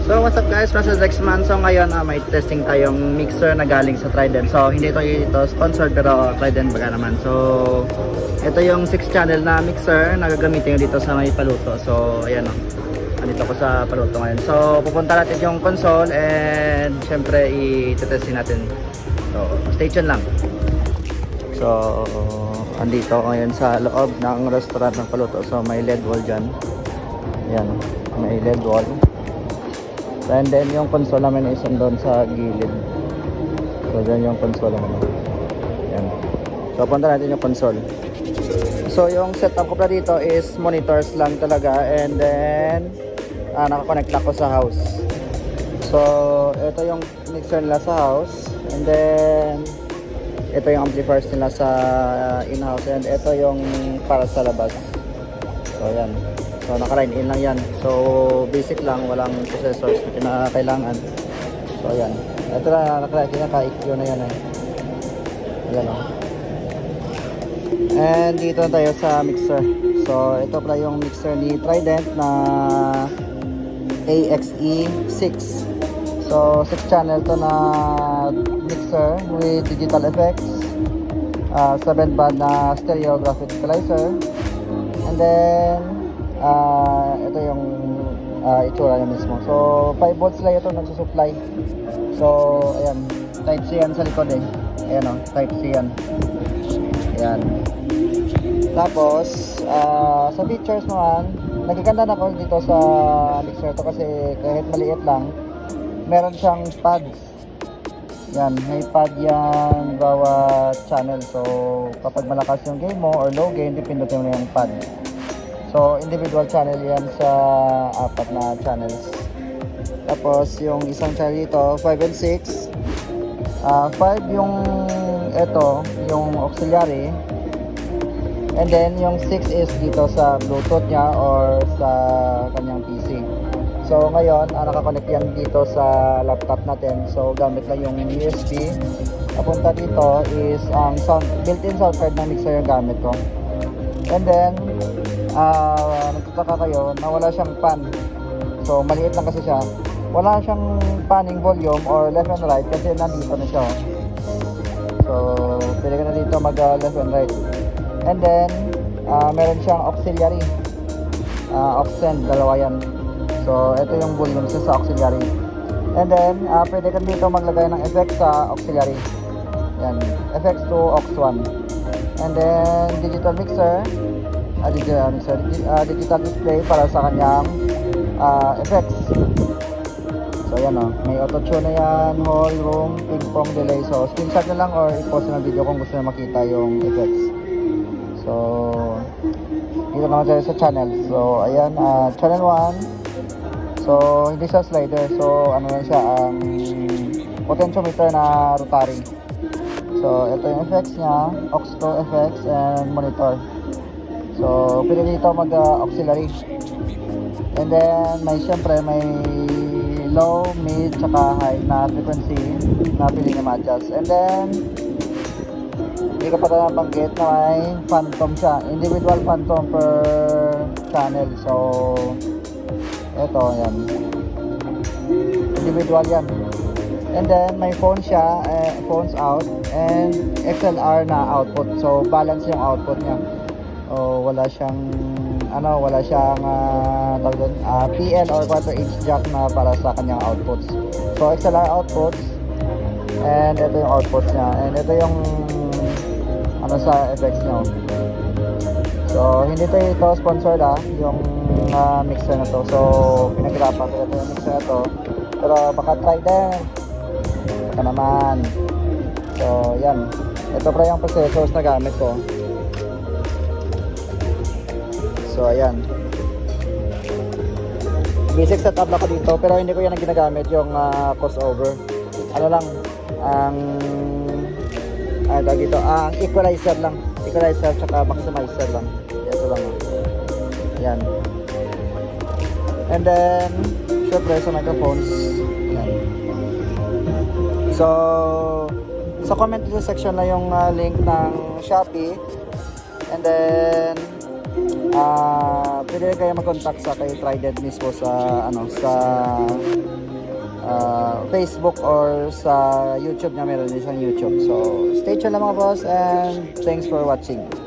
So what's up guys, Francis Lexman. So ngayon may testing tayong mixer na galing sa Trident. So hindi ito sponsored pero Trident baga naman. So ito yung 6 channel na mixer na gagamitin dito sa may Paluto. So ayan o, andito ko sa Paluto ngayon. So pupunta natin yung console and syempre i-testing natin. So stay tuned lang. So andito ngayon sa loob ng restaurant ng Paluto. So may LED wall dyan. Ayan, may LED wall. And then yung console namin is doon sa gilid. So dyan yung console namin. Yan. So punta natin yung console. So yung setup ko pa dito is monitors lang talaga. And then nakakonect ako sa house. So ito yung mixer nila sa house. And then ito yung amplifiers nila sa in-house. And ito yung para sa labas. So yan. So naka-line in lang yan. So basic lang, walang processors na kailangan. So ayan. Ito na naka-EQ na yan eh. Ayan o. And dito tayo sa mixer. So ito pala yung mixer ni Trident na AXE6. So 6 channel to na mixer with digital effects, 7 band na stereo graphic equalizer. And then ito yung itsura niya mismo. So 5 volts lang ito nagsusupply. So ayan, type C yan sa likod eh. Ayan o, type C yan. Ayan. Tapos sa features naman, nagkaganda na ako dito sa mixer to kasi kahit maliit lang, meron siyang pads. Yan, may pad yan bawat channel. So kapag malakas yung game mo or low game, dipindutin mo na yung pad. So individual channel yan sa 4 na channels. Tapos yung isang channel dito 5 and 6. 5 yung ito, yung auxiliary. And then yung 6 is dito sa Bluetooth niya or sa kanyang PC. So ngayon nakakonect yan dito sa laptop natin. So gamit lang yung USB. Papunta dito is ang built-in sound card ng mixer yung gamit ko. And then nagtataka kayo na wala siyang pan. So maliit lang kasi siya. Wala siyang panning volume or left and right kasi nandito na siya. So pwede ka na dito mag left and right. And then meron siyang auxiliary, aux send, dalawa yan. So ito yung volume sa auxiliary. And then pwede ka dito maglagay ng effects sa auxiliary. Yan, effects to aux 1. And then digital mixer, digital display para sa kanyang effects. So yan o, may auto tune na yan, whole room, ping pong delay. So screenshot na lang or i-post na ng video kung gusto na makita yung effects. So dito naman tayo sa channel. So ayan, channel 1. So hindi siya slider. So ano lang siya, potentiometer na rotary. So ito yung effects niya, aux 2 effects and monitor. So pwede dito mag auxiliary. And then syempre may low, mid, tsaka high na frequency na pili na ma-adjust. And then hindi ka pala nabanggit na may phantom siya, individual phantom per channel. So eto yan, individual yan. And then may phone siya, phones out and XLR na output. So balance yung output niya. Wala siyang PL or 4-inch jack na para sa kanyang outputs. So XLR outputs, and ito yung outputs niya, and ito yung sa effects niya. So hindi ito sponsored yung mixer na to. So pinaghirapan ko ito yung mixer na to, pero baka try din baka naman. So yan, ito pa yung processors na gamit ko. So ayan, basic setup lang ko dito, pero hindi ko yan ang ginagamit, yung crossover. Ano lang ang dito, ang equalizer lang, equalizer tsaka maximizer lang. Ito lang. Yan. And then syempre sa microphones. Yan. So sa comment section na yung link ng Shopee. And then pwede kayo mag-contact sa kay Trident mismo sa Facebook or sa YouTube niya, meron din siyang YouTube. So, stay tuned lang mga boss and thanks for watching.